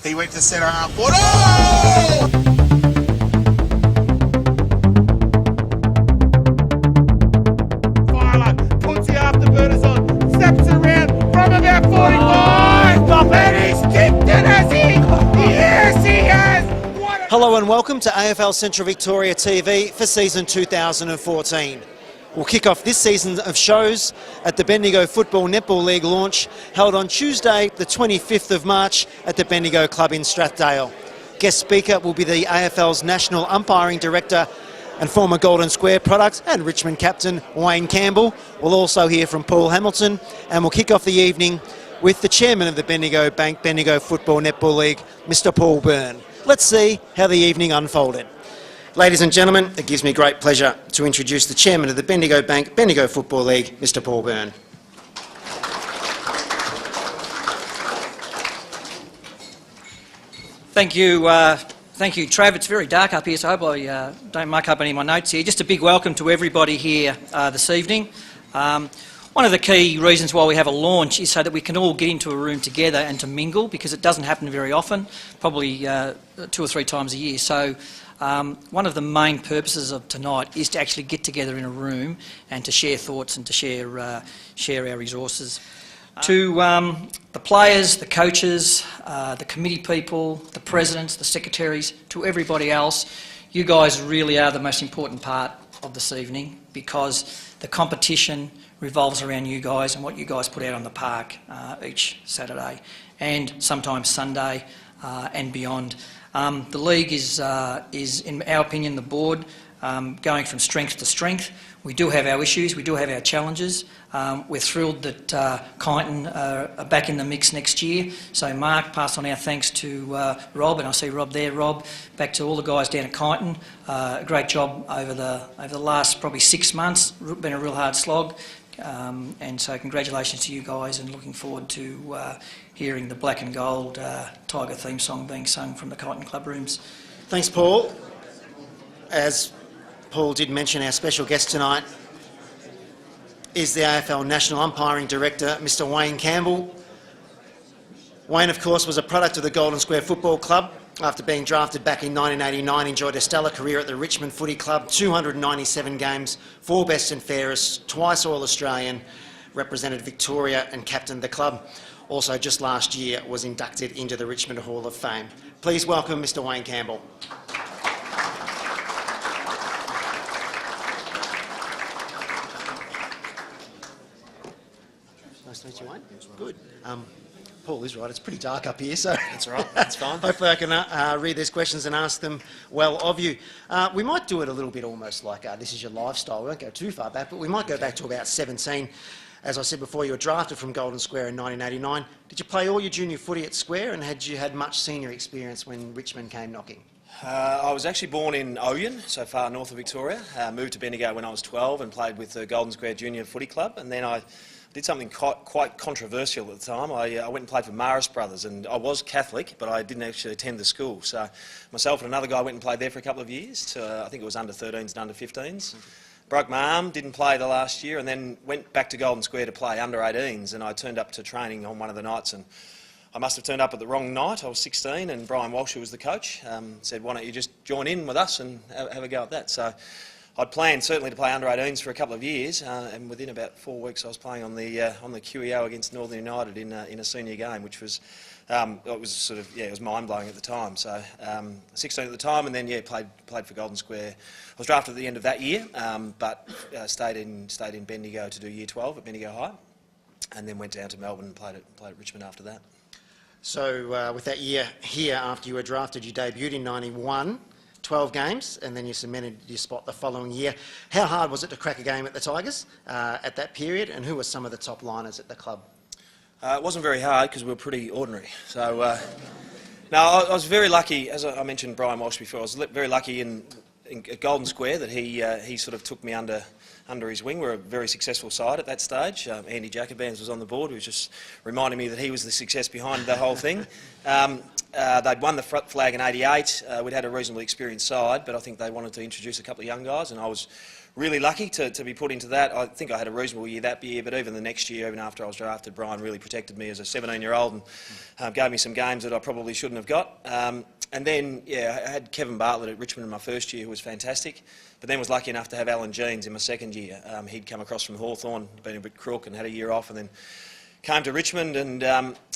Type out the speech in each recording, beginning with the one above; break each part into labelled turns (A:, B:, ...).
A: He went to centre half forward. Oh! Filer puts the afterburners on, steps around from about 45. Stop it! And he's tipped it, has he? Yes, he has!
B: Hello and welcome to AFL Central Victoria TV for season 2014. We'll kick off this season of shows at the Bendigo Football Netball League launch held on Tuesday the 25th of March at the Bendigo Club in Strathdale. Guest speaker will be the AFL's National Umpiring Director and former Golden Square product and Richmond captain Wayne Campbell. We'll also hear from Paul Hamilton, and we'll kick off the evening with the chairman of the Bendigo Bank Bendigo Football Netball League, Mr. Paul Byrne. Let's see how the evening unfolded. Ladies and gentlemen, it gives me great pleasure to introduce the chairman of the Bendigo Bank Bendigo Football League, Mr. Paul Byrne.
C: Thank you, Trav. It's very dark up here, so I hope I don't muck up any of my notes here. Just a big welcome to everybody here this evening. One of the key reasons why we have a launch is so that we can all get into a room together and to mingle, because it doesn't happen very often, probably 2 or 3 times a year. So one of the main purposes of tonight is to actually get together in a room and to share thoughts and to share our resources. To the players, the coaches, the committee people, the presidents, the secretaries, to everybody else, you guys really are the most important part of this evening, because the competition revolves around you guys and what you guys put out on the park each Saturday and sometimes Sunday and beyond. The league is, in our opinion, the board, going from strength to strength. We do have our issues, we do have our challenges. We're thrilled that Kyneton are back in the mix next year. So Mark, pass on our thanks to Rob, and I see Rob there. Rob, back to all the guys down at Kyneton. Great job over the last probably 6 months. Been a real hard slog. And so congratulations to you guys, and looking forward to hearing the black and gold Tiger theme song being sung from the Kyneton club rooms.
B: Thanks, Paul. As Paul did mention, our special guest tonight is the AFL National Umpiring Director, Mr. Wayne Campbell. Wayne, of course, was a product of the Golden Square Football Club. After being drafted back in 1989, enjoyed a stellar career at the Richmond Footy Club, 297 games, 4 best and fairest, twice All-Australian, represented Victoria and captained the club. Also, just last year, was inducted into the Richmond Hall of Fame. Please welcome Mr. Wayne Campbell. Nice to meet you, Wayne. Good. Paul is right, it's pretty dark up here, so...
D: That's all right, that's fine.
B: Hopefully I can read these questions and ask them well of you. We might do it a little bit almost like this is your lifestyle. We won't go too far back, but we might go back to about 17. As I said before, you were drafted from Golden Square in 1989. Did you play all your junior footy at Square, and had you had much senior experience when Richmond came knocking?
D: I was actually born in Oyen, so far north of Victoria. Moved to Bendigo when I was 12 and played with the Golden Square Junior Footy Club, and then I did something quite controversial at the time. I went and played for Maris Brothers, and I was Catholic, but I didn't actually attend the school. So myself and another guy went and played there for a couple of years. I think it was under 13s and under 15s. Broke my arm, didn't play the last year, and then went back to Golden Square to play under 18s, and I turned up to training on one of the nights, and I must have turned up at the wrong night. I was 16, and Brian Walsh, who was the coach, said, why don't you just join in with us and have a go at that. So I'd planned certainly to play under 18s for a couple of years, and within about 4 weeks I was playing on the QEO against Northern United in a senior game, which was it was mind blowing at the time. So 16 at the time, and then played for Golden Square. I was drafted at the end of that year, but stayed in Bendigo to do Year 12 at Bendigo High, and then went down to Melbourne and played at Richmond after that.
B: So with that year here, after you were drafted, you debuted in 91. 12 games, and then you cemented your spot the following year. How hard was it to crack a game at the Tigers at that period, and who were some of the top liners at the club?
D: It wasn't very hard because we were pretty ordinary. So, no, I was very lucky, as I mentioned Brian Walsh before, I was very lucky at Golden Square that he sort of took me under his wing. We were a very successful side at that stage. Andy Jacobans was on the board, who was just reminding me that he was the success behind the whole thing. They'd won the flag in '88. We'd had a reasonably experienced side, but I think they wanted to introduce a couple of young guys, and I was really lucky to be put into that. I think I had a reasonable year that year, but even the next year, even after I was drafted, Brian really protected me as a 17-year-old and gave me some games that I probably shouldn't have got. And then, yeah, I had Kevin Bartlett at Richmond in my first year, who was fantastic, but then was lucky enough to have Alan Jeans in my second year. He'd come across from Hawthorn, been a bit crook and had a year off, and then came to Richmond, and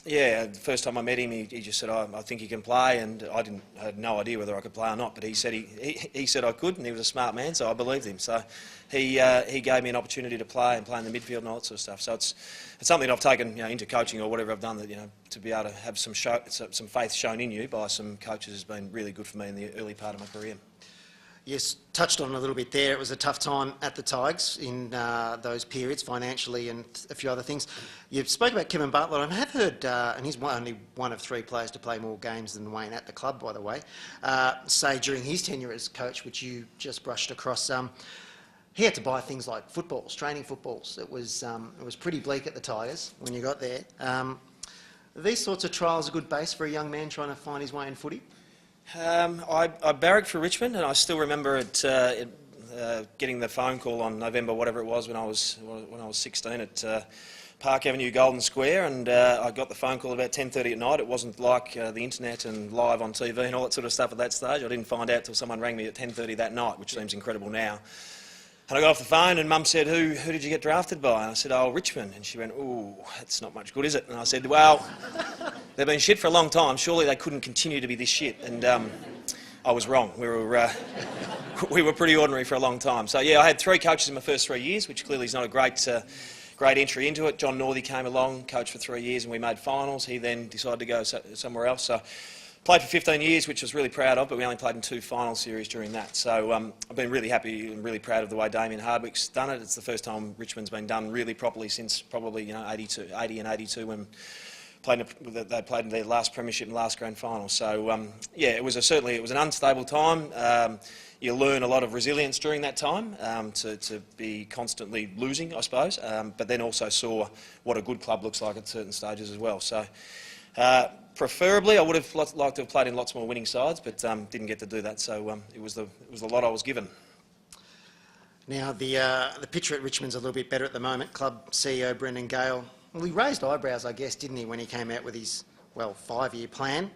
D: yeah, the first time I met him, he just said, I think he can play, and I had no idea whether I could play or not, but he said he said I could, and he was a smart man, so I believed him. So he gave me an opportunity to play and play in the midfield and all that sort of stuff. So it's something I've taken, into coaching or whatever I've done, that to be able to have some faith shown in you by some coaches has been really good for me in the early part of my career.
B: Yes, touched on it a little bit there. It was a tough time at the Tigers in those periods, financially and a few other things. You spoke about Kevin Bartlett. I have heard, and he's only one of 3 players to play more games than Wayne at the club, by the way, say during his tenure as coach, which you just brushed across, he had to buy things like footballs, training footballs. It was pretty bleak at the Tigers when you got there. These sorts of trials a good base for a young man trying to find his way in footy?
D: I barracked for Richmond, and I still remember getting the phone call on November, whatever it was, when I was 16 at Park Avenue, Golden Square, and I got the phone call about 10:30 at night. It wasn't like the internet and live on TV and all that sort of stuff at that stage. I didn't find out till someone rang me at 10:30 that night, which seems incredible now. And I got off the phone, and Mum said, who did you get drafted by? And I said, oh, Richmond. And she went, ooh, that's not much good, is it? And I said, well, they've been shit for a long time. Surely they couldn't continue to be this shit. And I was wrong. We were pretty ordinary for a long time. So, yeah, I had 3 coaches in my first 3 years, which clearly is not a great entry into it. John Northey came along, coached for 3 years, and we made finals. He then decided to go somewhere else. So played for 15 years, which I was really proud of, but we only played in 2 final series during that. So I've been really happy and really proud of the way Damien Hardwick's done it. It's the first time Richmond's been done really properly since probably 80 and 82 when they played in their last premiership and last grand final. So yeah, it was an unstable time. You learn a lot of resilience during that time, to be constantly losing, I suppose, but then also saw what a good club looks like at certain stages as well. So. Preferably, I would have liked to have played in lots more winning sides, but didn't get to do that. So it was the lot I was given.
B: Now the picture at Richmond's a little bit better at the moment. Club CEO Brendan Gale, well, he raised eyebrows, I guess, didn't he, when he came out with his 5-year plan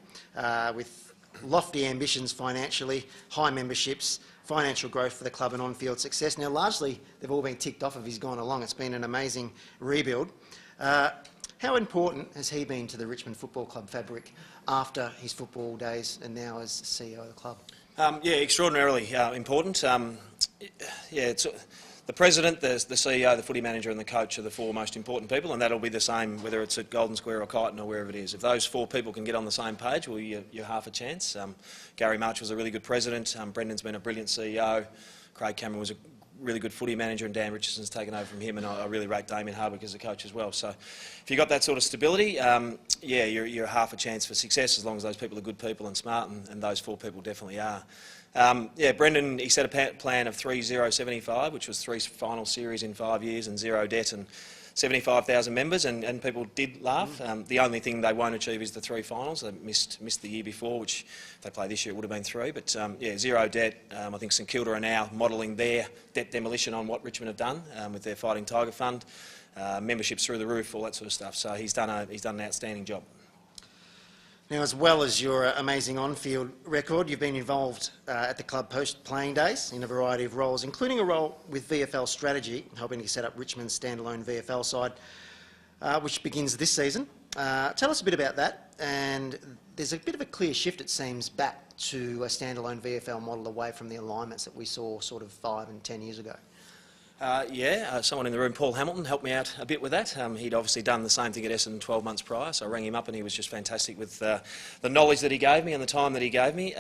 B: with lofty ambitions financially, high memberships, financial growth for the club and on-field success. Now, largely they've all been ticked off as he's gone along. It's been an amazing rebuild. How important has he been to the Richmond Football Club fabric after his football days and now as CEO of the club?
D: Yeah, extraordinarily important. It's the president, the CEO, the footy manager and the coach are the 4 most important people, and that'll be the same whether it's at Golden Square or Kyneton or wherever it is. If those 4 people can get on the same page, well, you're half a chance. Gary March was a really good president. Brendan's been a brilliant CEO. Craig Cameron was a really good footy manager, and Dan Richardson's taken over from him, and I really rate Damien Hardwick as a coach as well. So if you've got that sort of stability, yeah, you're half a chance for success as long as those people are good people and smart, and those 4 people definitely are. Yeah, Brendan, he set a plan of 3-0-75, which was 3 final series in 5 years and 0 debt and 75,000 members, and people did laugh. The only thing they won't achieve is the 3 finals. They missed the year before, which if they play this year it would have been 3. But yeah, 0 debt. I think St Kilda are now modelling their debt demolition on what Richmond have done with their Fighting Tiger Fund, memberships through the roof, all that sort of stuff. So he's done an outstanding job.
B: Now, as well as your amazing on-field record, you've been involved at the club post-playing days in a variety of roles, including a role with VFL strategy, helping to set up Richmond's standalone VFL side, which begins this season. Tell us a bit about that, and there's a bit of a clear shift, it seems, back to a standalone VFL model away from the alignments that we saw sort of 5 and 10 years ago.
D: Someone in the room, Paul Hamilton, helped me out a bit with that. He'd obviously done the same thing at Essendon 12 months prior, so I rang him up and he was just fantastic with the knowledge that he gave me and the time that he gave me.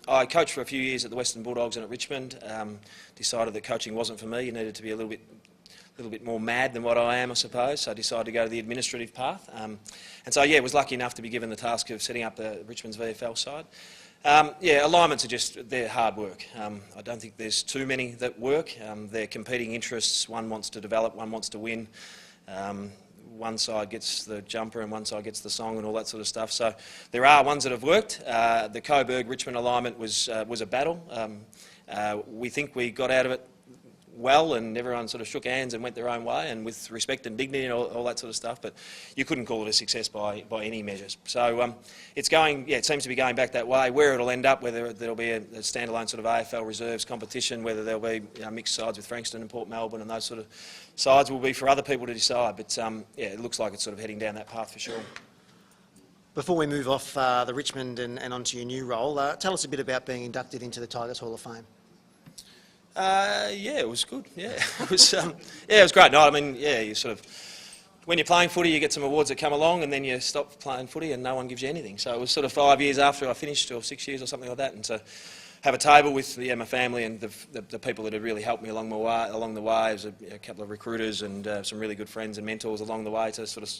D: I coached for a few years at the Western Bulldogs and at Richmond. Decided that coaching wasn't for me. You needed to be a little bit more mad than what I am, I suppose, so I decided to go to the administrative path. And so, yeah, was lucky enough to be given the task of setting up Richmond's VFL side. Yeah, alignments are they're hard work. I don't think there's too many that work. They're competing interests. One wants to develop, one wants to win. One side gets the jumper and one side gets the song and all that sort of stuff. So there are ones that have worked. The Coburg-Richmond alignment was a battle. We think we got out of it well, and everyone sort of shook hands and went their own way, and with respect and dignity and all that sort of stuff. But you couldn't call it a success by any measures. So it's going, it seems to be going back that way. Where it'll end up, whether there'll be a standalone sort of AFL reserves competition, whether there'll be mixed sides with Frankston and Port Melbourne and those sort of sides, will be for other people to decide. But it looks like it's sort of heading down that path for sure.
B: Before we move off the Richmond and onto your new role, tell us a bit about being inducted into the Tigers Hall of Fame.
D: Yeah, it was good. Yeah, it was. It was great. No, I mean, yeah, you sort of, when you're playing footy, you get some awards that come along, and then you stop playing footy, and no one gives you anything. So it was sort of 5 years after I finished, or 6 years, or something like that, and to have a table with my family and the people that had really helped me along the way. There was a couple of recruiters and some really good friends and mentors along the way, to sort of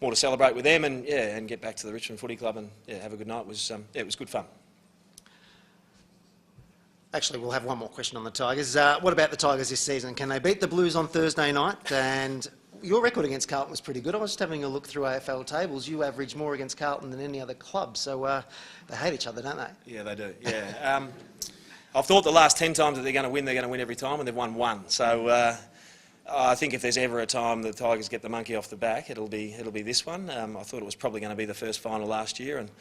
D: more to celebrate with them, and and get back to the Richmond Footy Club and have a good night. It was good fun.
B: Actually, we'll have one more question on the Tigers. What about the Tigers this season? Can they beat the Blues on Thursday night? And your record against Carlton was pretty good. I was just having a look through AFL tables. You average more against Carlton than any other club, so they hate each other, don't they?
D: Yeah, they do. Yeah, I've thought the last 10 times that they're going to win every time, and they've won one. So I think if there's ever a time the Tigers get the monkey off the back, it'll be this one. I thought it was probably going to be the first final last year, and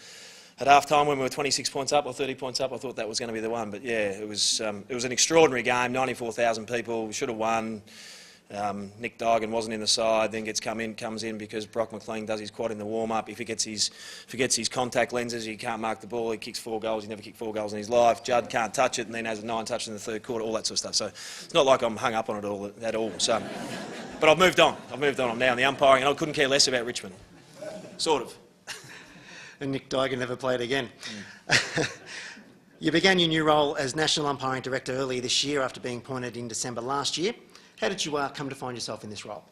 D: at half-time when we were 26 points up or 30 points up, I thought that was going to be the one. But yeah, it was an extraordinary game. 94,000 people. We should have won. Nick Duigan wasn't in the side, then comes in because Brock McLean does his quad in the warm-up. If he gets his contact lenses, he can't mark the ball. He kicks 4 goals. He never kicked 4 goals in his life. Judd can't touch it, and then has a 9 touch in the third quarter. All that sort of stuff. So it's not like I'm hung up on it at all. So, but I've moved on. I'm now in the umpiring, and I couldn't care less about Richmond. Sort of.
B: And Nick Duigan never played again. You began your new role as National Umpiring Director earlier this year after being appointed in December last year. How did you come to find yourself in this role?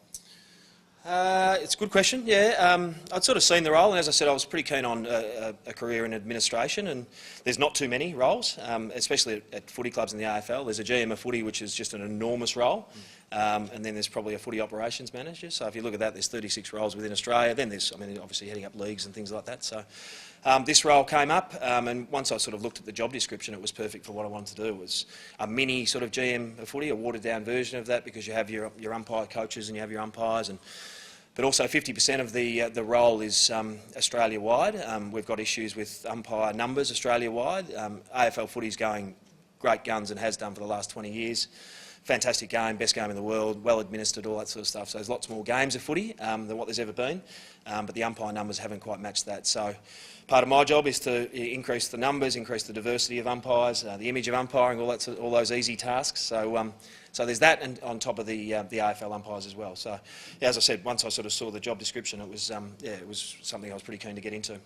D: It's a good question, yeah. I'd sort of seen the role, and as I said, I was pretty keen on a career in administration, and there's not too many roles, especially at footy clubs in the AFL. There's a GM of footy, which is just an enormous role, and then there's probably a footy operations manager. So if you look at that, there's 36 roles within Australia. Then there's, obviously heading up leagues and things like that. So this role came up, and once I sort of looked at the job description, it was perfect for what I wanted to do. It was a mini sort of GM of footy, a watered-down version of that, because you have your umpire coaches and you have your umpires, but also 50% of the role is Australia-wide. We've got issues with umpire numbers Australia-wide. AFL footy's going great guns and has done for the last 20 years. Fantastic game, best game in the world, well administered, all that sort of stuff. So there's lots more games of footy than what there's ever been, but the umpire numbers haven't quite matched that. So part of my job is to increase the numbers, increase the diversity of umpires, the image of umpiring, all those easy tasks. So there's that, and on top of the AFL umpires as well. So yeah, as I said, once I sort of saw the job description, it was something I was pretty keen to get into.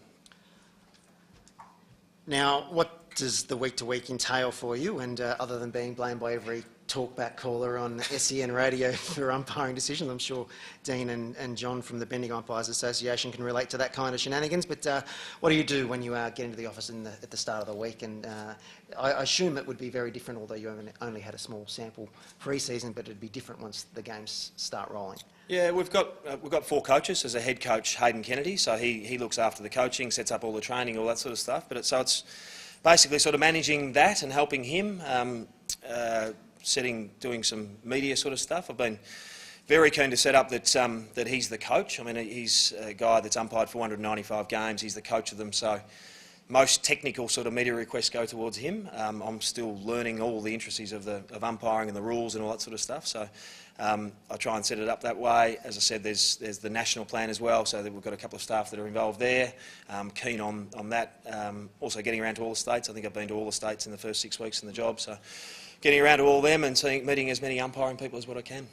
B: Now, what does the week-to-week entail for you? And other than being blamed by every talkback caller on SEN radio for umpiring decisions, I'm sure Dean and John from the Bendigo Umpires Association can relate to that kind of shenanigans. But what do you do when you get into the office at the start of the week? And I assume it would be very different, although you only had a small sample pre-season, but it'd be different once the games start rolling.
D: Yeah, we've got 4 coaches. There's a head coach, Hayden Kennedy, so he looks after the coaching, sets up all the training, all that sort of stuff. But it's basically sort of managing that and helping him, doing some media sort of stuff. I've been very keen to set up that he's the coach. I mean, he's a guy that's umpired 495 games. He's the coach of them, so most technical sort of media requests go towards him. I'm still learning all the intricacies of umpiring and the rules and all that sort of stuff. So I try and set it up that way. As I said, there's the national plan as well, so that we've got a couple of staff that are involved there. Keen on that. Also getting around to all the states. I think I've been to all the states in the first 6 weeks in the job. So getting around to all of them and meeting as many umpiring people as what I can.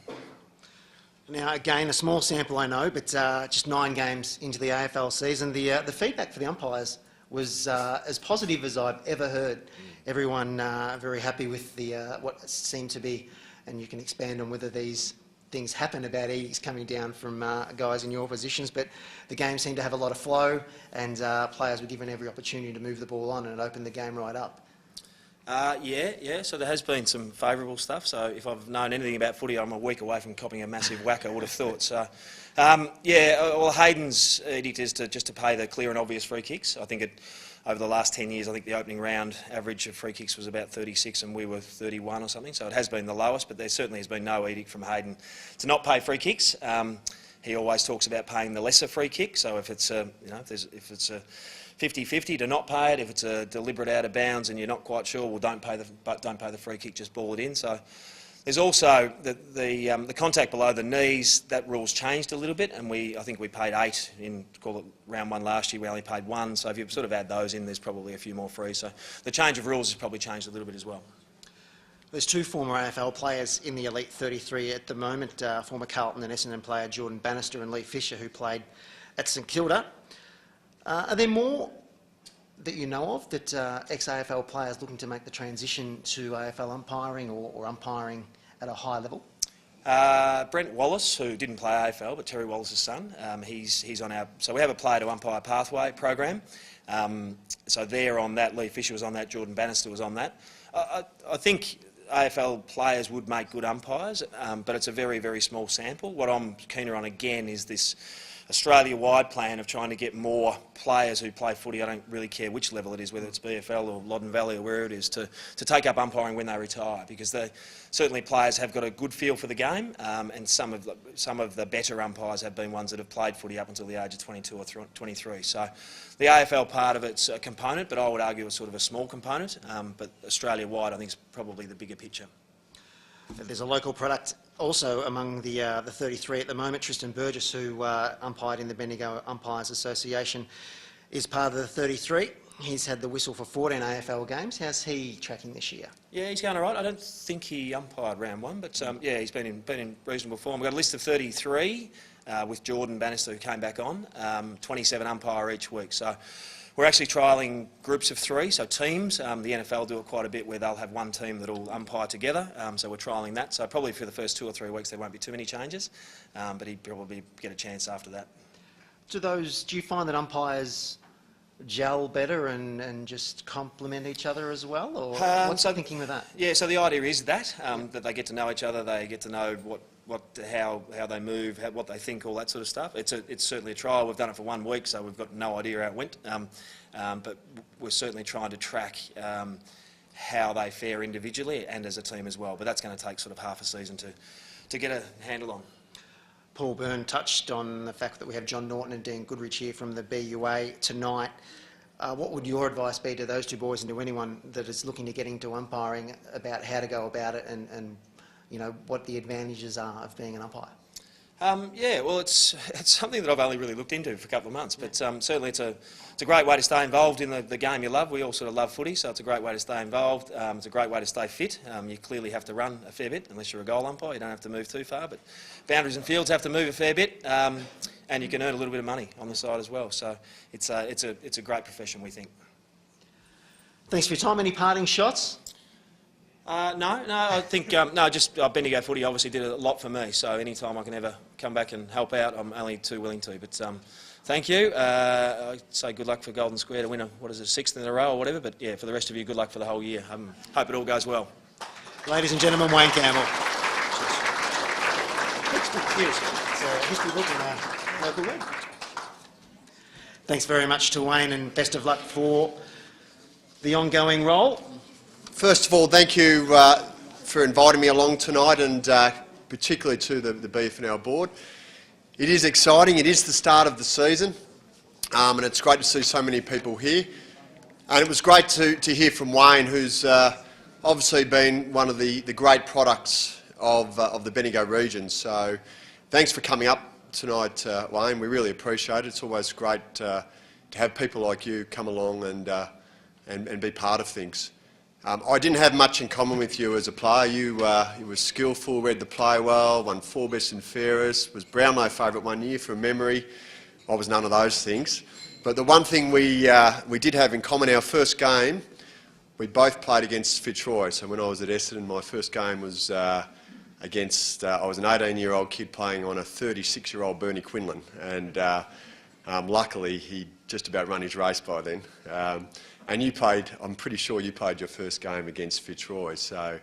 B: Now, again, a small sample, I know, but just 9 games into the AFL season, the feedback for the umpires was as positive as I've ever heard. Everyone very happy with what seemed to be, and you can expand on whether these things happen about edicts coming down from guys in your positions, but the game seemed to have a lot of flow, and players were given every opportunity to move the ball on, and it opened the game right up.
D: Yeah. So there has been some favourable stuff. So if I've known anything about footy, I'm a week away from copying a massive whack, I would have thought. So, well, Hayden's edict is just to pay the clear and obvious free kicks. I think over the last 10 years, I think the opening round average of free kicks was about 36 and we were 31 or something. So it has been the lowest, but there certainly has been no edict from Hayden to not pay free kicks. He always talks about paying the lesser free kick. So if it's a 50-50 to not pay it. If it's a deliberate out of bounds and you're not quite sure, well, don't pay the free kick, just ball it in. So there's also the contact below the knees. That rule's changed a little bit, and I think we paid 8 in round 1 last year. We only paid 1. So if you sort of add those in, there's probably a few more free. So the change of rules has probably changed a little bit as well.
B: There's 2 former AFL players in the Elite 33 at the moment, former Carlton and Essendon player Jordan Bannister and Lee Fisher, who played at St Kilda. Are there more that you know of that ex-AFL players looking to make the transition to AFL umpiring or umpiring at a high level?
D: Brent Wallace, who didn't play AFL, but Terry Wallace's son, he's on our... So we have a player to umpire pathway program. So they're on that. Lee Fisher was on that. Jordan Bannister was on that. I think AFL players would make good umpires, but it's a very, very small sample. What I'm keener on again is this Australia-wide plan of trying to get more players who play footy, I don't really care which level it is, whether it's BFL or Loddon Valley or where it is, to take up umpiring when they retire, because certainly players have got a good feel for the game, and some of the better umpires have been ones that have played footy up until the age of 22 or 23. So the AFL part of it's a component, but I would argue it's sort of a small component, but Australia-wide I think is probably the bigger picture.
B: There's a local product also among the 33 at the moment. Tristan Burgess, who umpired in the Bendigo Umpires Association, is part of the 33. He's had the whistle for 14 AFL games. How's he tracking this year? Yeah,
D: he's going all right. I don't think he umpired round 1, but yeah, he's been in reasonable form. We've got a list of 33 with Jordan Bannister, who came back on, 27 umpire each week. So we're actually trialling groups of 3, so teams. The NFL do it quite a bit where they'll have one team that'll umpire together, so we're trialling that. So probably for the first 2 or 3 weeks there won't be too many changes, but he'd probably get a chance after that.
B: Do you find that umpires gel better and just complement each other as well, or what's the thinking with that?
D: Yeah, so the idea is that they get to know each other, they get to know how they move, what they think, all that sort of stuff. It's certainly a trial. We've done it for 1 week, so we've got no idea how it went. But we're certainly trying to track how they fare individually and as a team as well. But that's going to take sort of half a season to get a handle on.
B: Paul Byrne touched on the fact that we have John Norton and Dean Goodrich here from the BUA tonight. What would your advice be to those 2 boys and to anyone that is looking to get into umpiring about how to go about it and you know, what the advantages are of being an umpire?
D: Yeah, well, it's something that I've only really looked into for a couple of months, but certainly it's a great way to stay involved in the game you love. We all sort of love footy, so it's a great way to stay involved. It's a great way to stay fit. You clearly have to run a fair bit, unless you're a goal umpire. You don't have to move too far, but boundaries and fields have to move a fair bit, and you can earn a little bit of money on the side as well. So it's a great profession, we think.
B: Thanks for your time. Any parting shots?
D: No, I think, just Bendigo footy obviously did a lot for me, so any time I can ever come back and help out, I'm only too willing to. But thank you. I say good luck for Golden Square to win a, 6th in a row or whatever, but yeah, for the rest of you, good luck for the whole year. Hope it all goes well.
B: Ladies and gentlemen, Wayne Campbell. Cheers. It's a history book in our local league. Thanks very much to Wayne, and best of luck for the ongoing role.
E: First of all, thank you for inviting me along tonight, and particularly to the BFNL board. It is exciting. It is the start of the season, and it's great to see so many people here. And it was great to hear from Wayne, who's obviously been one of the great products of the Bendigo region. So thanks for coming up tonight, Wayne. We really appreciate it. It's always great to have people like you come along and be part of things. I didn't have much in common with you as a player. You were skillful, read the play well, won 4 best and fairest, was Brownlow favourite 1 year from memory. I was none of those things. But the one thing we did have in common, our first game, we both played against Fitzroy. So when I was at Essendon, my first game was against, I was an 18-year-old kid playing on a 36-year-old Bernie Quinlan. And luckily he just about run his race by then. And you played, I'm pretty sure you played your first game against Fitzroy. So,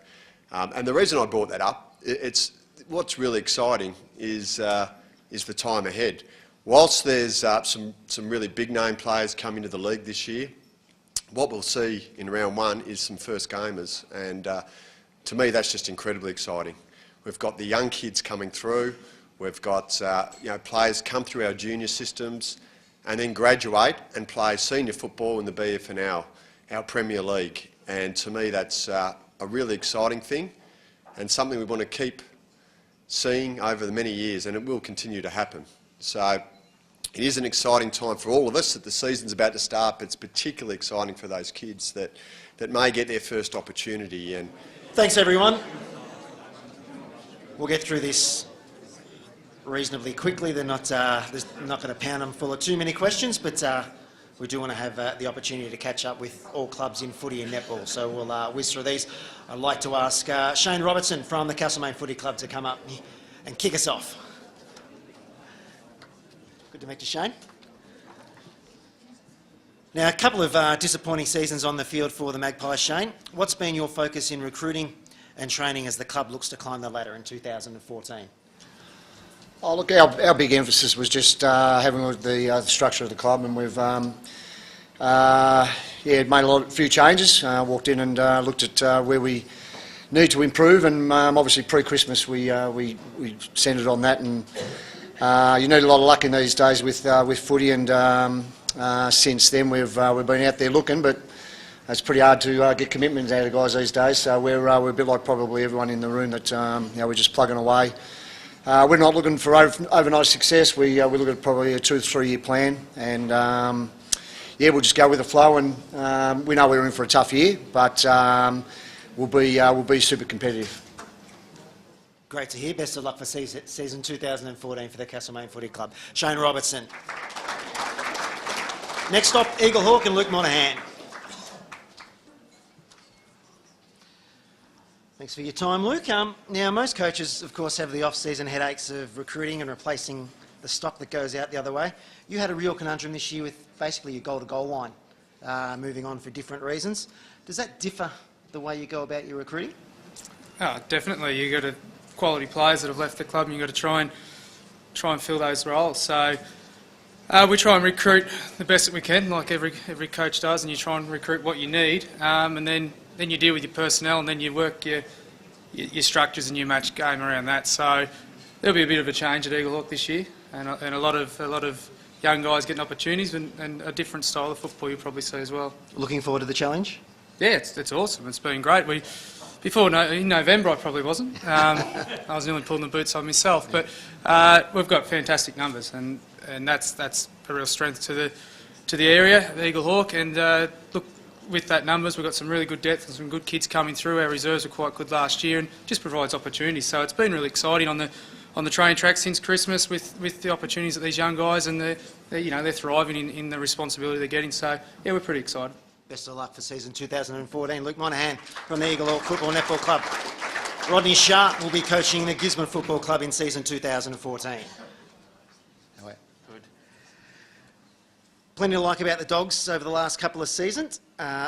E: and the reason I brought that up, it's what's really exciting is the time ahead. Whilst there's some really big name players coming to the league this year, what we'll see in round one is some first gamers, and to me that's just incredibly exciting. We've got the young kids coming through, we've got players come through our junior systems and then graduate and play senior football in the BFNL, our Premier League, and to me that's a really exciting thing and something we want to keep seeing over the many years, and it will continue to happen. So it is an exciting time for all of us that the season's about to start, but it's particularly exciting for those kids that may get their first opportunity. And
B: Thanks, everyone. We'll get through this reasonably quickly. They're not going to pound them full of too many questions, but we do want to have the opportunity to catch up with all clubs in footy and netball, so we'll whiz through these. I'd like to ask Shane Robertson from the Castlemaine Footy Club to come up and kick us off. Good to meet you, Shane. Now, a couple of disappointing seasons on the field for the Magpies, Shane. What's been your focus in recruiting and training as the club looks to climb the ladder in 2014?
F: Oh, look, our big emphasis was just having the structure of the club, and we've made a few changes. Walked in and looked at where we need to improve, and obviously pre-Christmas we centred on that, and you need a lot of luck in these days with footy, and since then we've been out there looking, but it's pretty hard to get commitments out of guys these days. So we're a bit like probably everyone in the room that we're just plugging away. We're not looking for overnight success. We look at probably a 2 to 3 year plan, and we'll just go with the flow. And we know we're in for a tough year, but we'll be super competitive.
B: Great to hear. Best of luck for season 2014 for the Castlemaine Footy Club. Shane Robertson. Next stop, Eagle Hawk and Luke Monaghan. Thanks for your time, Luke. Now, most coaches, of course, have the off-season headaches of recruiting and replacing the stock that goes out the other way. You had a real conundrum this year with basically your goal-to-goal line moving on for different reasons. Does that differ the way you go about your recruiting?
G: Oh, definitely. You've got quality players that have left the club, and you've got to try and fill those roles. So we try and recruit the best that we can, like every coach does, and you try and recruit what you need, and then you deal with your personnel, and then you work your structures and your match game around that. So there'll be a bit of a change at Eagle Hawk this year, and a lot of young guys getting opportunities, and a different style of football you'll probably see as well.
B: Looking forward to the challenge?
G: Yeah, it's awesome. It's been great. In November I probably wasn't. I was nearly pulling the boots on myself, but we've got fantastic numbers, and that's a real strength to the area, the Eagle Hawk. And look, with that numbers, we've got some really good depth and some good kids coming through. Our reserves were quite good last year, and just provides opportunities. So it's been really exciting on the training track since Christmas with the opportunities that these young guys, and they're thriving in the responsibility they're getting. So yeah, we're pretty excited.
B: Best of luck for season 2014. Luke Monaghan from the Eagle Hawk Football Netball Club. Rodney Sharp will be coaching the Gisborne Football Club in season 2014.
H: Good.
B: Plenty to like about the Dogs over the last couple of seasons.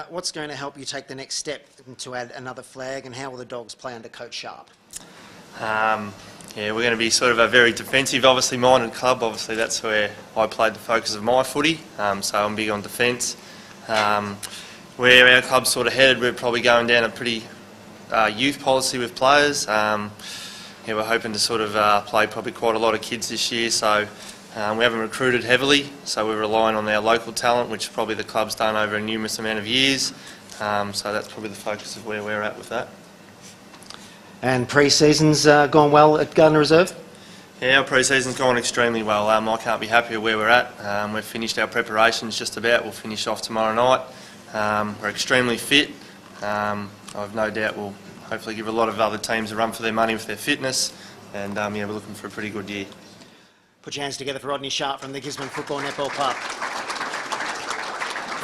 B: What's going to help you take the next step to add another flag, and how will the Dogs play under Coach Sharp?
H: We're going to be sort of a very defensive, obviously minded club. Obviously that's where I played the focus of my footy, so I'm big on defence. Where our club's sort of headed, we're probably going down a pretty youth policy with players. We're hoping to sort of play probably quite a lot of kids this year, so we haven't recruited heavily, so we're relying on our local talent, which probably the club's done over a numerous amount of years. So that's probably the focus of where we're at with that.
B: And pre-season's gone well at Gardner Reserve?
H: Yeah, our pre-season's gone extremely well. I can't be happier where we're at. We've finished our preparations just about. We'll finish off tomorrow night. We're extremely fit. I've no doubt we'll hopefully give a lot of other teams a run for their money with their fitness. And we're looking for a pretty good year.
B: Put your hands together for Rodney Sharp from the Gisborne Football Netball Club.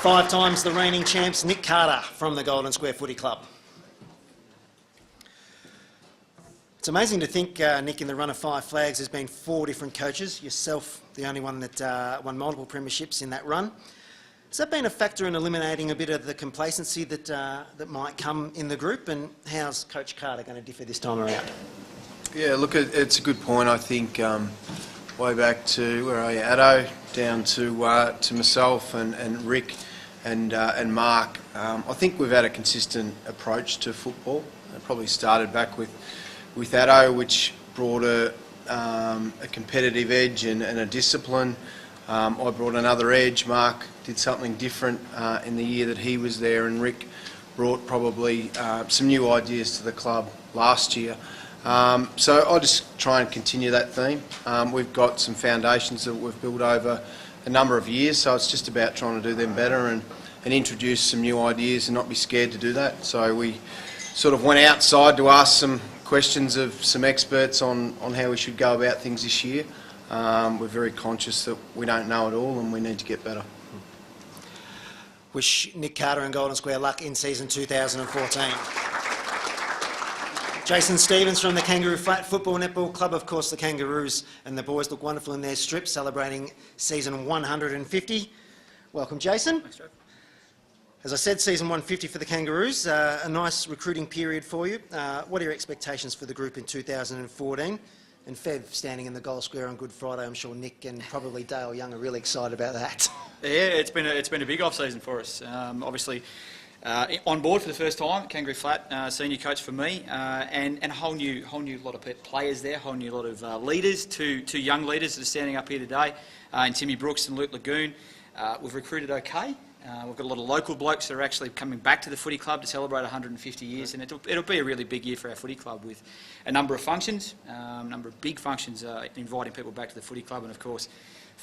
B: 5 times the reigning champs, Nick Carter from the Golden Square Footy Club. It's amazing to think, Nick, in the run of 5 flags, there's been 4 different coaches. Yourself, the only one that won multiple premierships in that run. Has that been a factor in eliminating a bit of the complacency that that might come in the group? And how's Coach Carter going to differ this time around?
I: Yeah, look, it's a good point. I think way back to where are you, Addo, down to myself and Rick and Mark. I think we've had a consistent approach to football. It probably started back with Addo, which brought a competitive edge and a discipline. I brought another edge. Mark did something different in the year that he was there, and Rick brought probably some new ideas to the club last year. So I'll just try and continue that theme. We've got some foundations that we've built over a number of years, so it's just about trying to do them better and introduce some new ideas and not be scared to do that. So we sort of went outside to ask some questions of some experts on how we should go about things this year. We're very conscious that we don't know it all and we need to get better.
B: Wish Nick Carter and Golden Square luck in season 2014. Jason Stevens from the Kangaroo Flat Football Netball Club. Of course, the Kangaroos and the boys look wonderful in their strip, celebrating season 150. Welcome, Jason.
J: Thanks, Joe.
B: As I said, season 150 for the Kangaroos. A nice recruiting period for you. What are your expectations for the group in 2014? And Fev standing in the goal square on Good Friday. I'm sure Nick and probably Dale Young are really excited about that.
J: Yeah, it's been a big off season for us. Obviously, on board for the first time, Kangaroo Flat, senior coach for me, and a whole new lot of players there, a whole new lot of leaders, two young leaders that are standing up here today, and Timmy Brooks and Luke Lagoon. We've recruited okay. We've got a lot of local blokes that are actually coming back to the footy club to celebrate 150 years, and it'll be a really big year for our footy club with a number of functions, a number of big functions inviting people back to the footy club, and of course,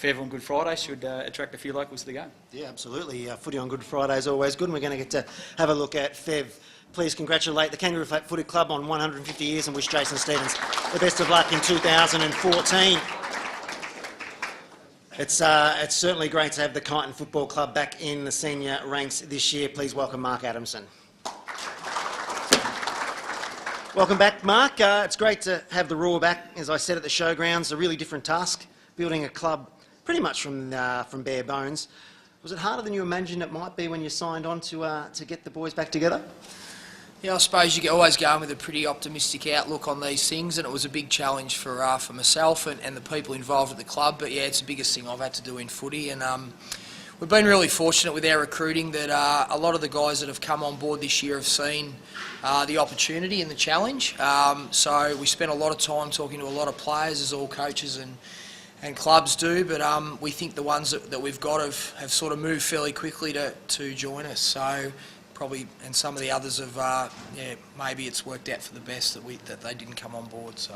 J: Fev on Good Friday should attract a few locals to the game.
B: Yeah, absolutely. Footy on Good Friday is always good, and we're going to get to have a look at Fev. Please congratulate the Kangaroo Flat Footy Club on 150 years and wish Jason Stevens the best of luck in 2014. It's certainly great to have the Kyneton Football Club back in the senior ranks this year. Please welcome Mark Adamson. Welcome back, Mark. It's great to have the Roar back. As I said at the showgrounds, a really different task, building a club pretty much from bare bones. Was it harder than you imagined it might be when you signed on to get the boys back together?
K: Yeah, I suppose you always go in with a pretty optimistic outlook on these things, and it was a big challenge for myself and the people involved at the club. But yeah, it's the biggest thing I've had to do in footy, and we've been really fortunate with our recruiting that a lot of the guys that have come on board this year have seen the opportunity and the challenge. So we spent a lot of time talking to a lot of players, as all coaches and clubs do, but we think the ones that we've got have sort of moved fairly quickly to join us. So probably, and some of the others have, maybe it's worked out for the best that they didn't come on board. So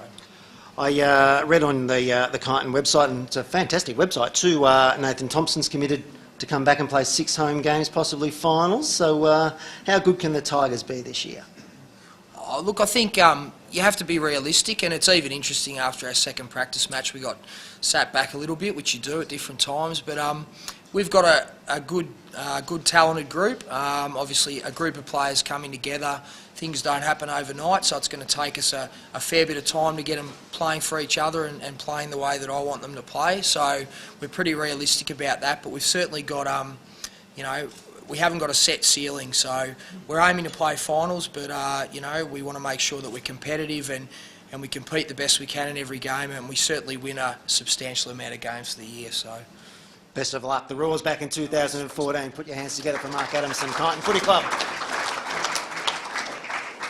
B: I read on the Kyneton website, and it's a fantastic website too. Nathan Thompson's committed to come back and play 6 home games, possibly finals. So how good can the Tigers be this year?
K: Oh, look, I think you have to be realistic, and it's even interesting after our second practice match we got sat back a little bit, which you do at different times, but we've got a good talented group. Obviously a group of players coming together. Things don't happen overnight, so it's going to take us a fair bit of time to get them playing for each other and playing the way that I want them to play. So we're pretty realistic about that, but we've certainly got, we haven't got a set ceiling, so we're aiming to play finals, but we want to make sure that we're competitive and we compete the best we can in every game, and we certainly win a substantial amount of games for the year. So
B: best of luck. The Roar's back in 2014. Put your hands together for Mark Adamson, Kyneton Footy Club.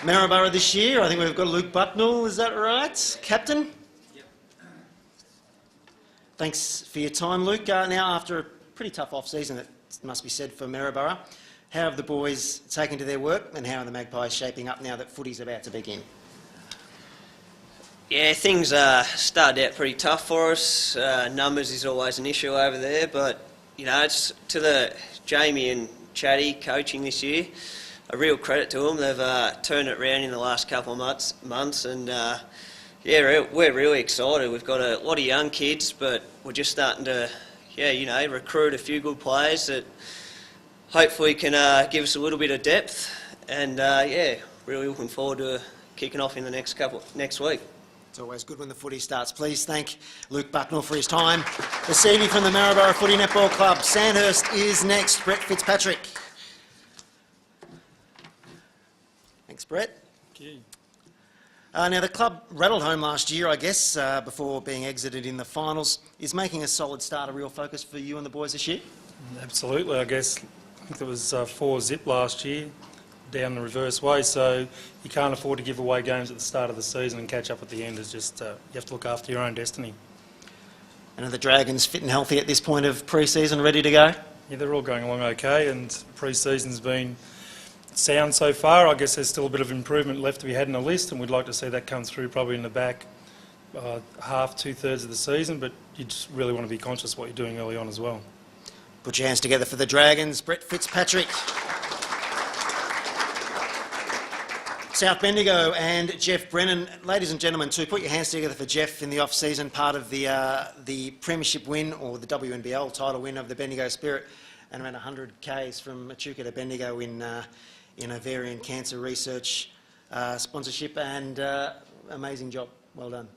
B: Maryborough this year, I think we've got Luke Bucknell, is that right? Captain?
J: Yep.
B: Thanks for your time, Luke. Now, after a pretty tough off-season, it must be said, for Maryborough, how have the boys taken to their work, and how are the Magpies shaping up now that footy's about to begin?
L: Yeah, things started out pretty tough for us. Numbers is always an issue over there, but it's to the Jamie and Chatty coaching this year. A real credit to them. They've turned it around in the last couple of months, and we're really excited. We've got a lot of young kids, but we're just starting to, recruit a few good players that hopefully can give us a little bit of depth. And really looking forward to kicking off in the next week.
B: It's always good when the footy starts. Please thank Luke Bucknell for his time this evening from the Maryborough Footy Netball Club. Sandhurst is next. Brett Fitzpatrick. Thanks, Brett.
M: Thank you.
B: Now, the club rattled home last year, I guess, before being exited in the finals. Is making a solid start a real focus for you and the boys this year?
M: Absolutely, I guess. I think it was 4-0 last year, down the reverse way, so you can't afford to give away games at the start of the season and catch up at the end. It's just, you have to look after your own destiny.
B: And are the Dragons fit and healthy at this point of pre-season, ready to go?
M: Yeah, they're all going along okay, and pre-season's been sound so far. I guess there's still a bit of improvement left to be had in the list, and we'd like to see that come through probably in the back half, 2/3 of the season, but you just really want to be conscious of what you're doing early on as well.
B: Put your hands together for the Dragons. Brett Fitzpatrick. South Bendigo and Jeff Brennan. Ladies and gentlemen, too, put your hands together for Jeff in the off-season, part of the premiership win, or the WNBL title win of the Bendigo Spirit, and around 100 Ks from Echuca to Bendigo in ovarian cancer research sponsorship, and amazing job. Well done.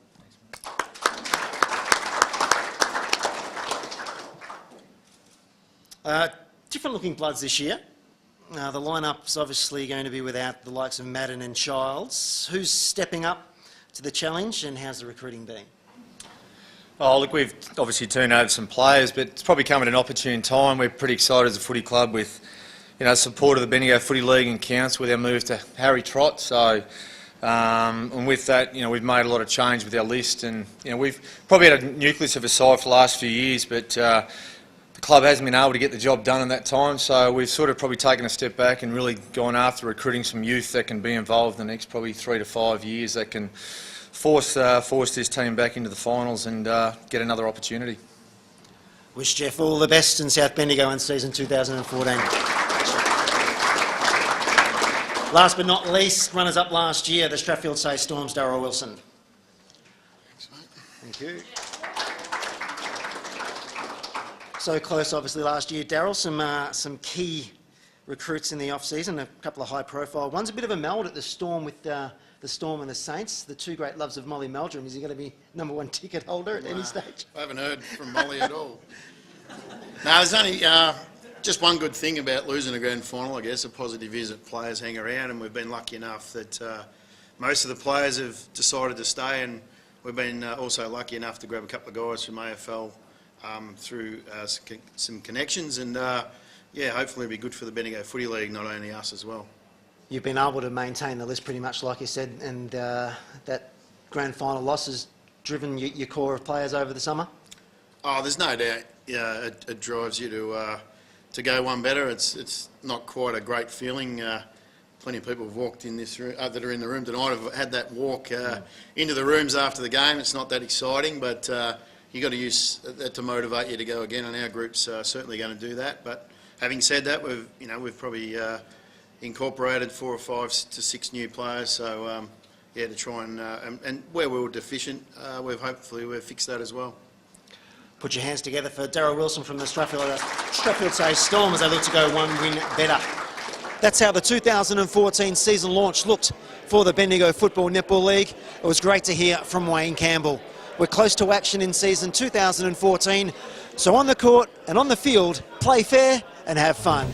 B: Different looking bloods this year. The line-up's obviously going to be without the likes of Madden and Childs. Who's stepping up to the challenge, and how's the recruiting been?
N: Oh, look, we've obviously turned over some players, but it's probably come at an opportune time. We're pretty excited as a footy club with, support of the Bendigo Footy League and Council with our move to Harry Trott. So, and with that, we've made a lot of change with our list, and we've probably had a nucleus of a side for the last few years, but the club hasn't been able to get the job done in that time. So we've sort of probably taken a step back and really gone after recruiting some youth that can be involved in the next probably 3 to 5 years that can force this team back into the finals and get another opportunity.
B: Wish Jeff all the best in South Bendigo in season 2014. Last but not least, runners-up last year, the Strathfield Say Storms, Darryl Wilson.
F: Thanks, mate.
B: Thank you. So close, obviously, last year. Darryl, some key recruits in the off-season, a couple of high-profile ones. A bit of a meld at the Storm with the Storm and the Saints, the two great loves of Molly Meldrum. Is he going to be #1 ticket holder at any stage?
O: I haven't heard from Molly at all. No, there's only just one good thing about losing a grand final, I guess. A positive is that players hang around, and we've been lucky enough that most of the players have decided to stay, and we've been also lucky enough to grab a couple of guys from AFL through some connections, and hopefully it'll be good for the Bendigo Footy League, not only us as well.
B: You've been able to maintain the list pretty much like you said, and that grand final loss has driven your core of players over the summer?
O: Oh, there's no doubt. It drives you to go one better. It's not quite a great feeling. Plenty of people have walked in this room, that are in the room tonight, have had that walk into the rooms after the game. It's not that exciting, but you've got to use that to motivate you to go again, and our group's certainly going to do that. But having said that, we've probably incorporated 4 or 5 to 6 new players, so to try and where we were deficient, we've fixed that as well.
B: Put your hands together for Darryl Wilson from the Strathfield Say Storm as they look to go one win better. That's how the 2014 season launch looked for the Bendigo Football Netball League. It was great to hear from Wayne Campbell. We're close to action in season 2014, so on the court and on the field, play fair and have fun.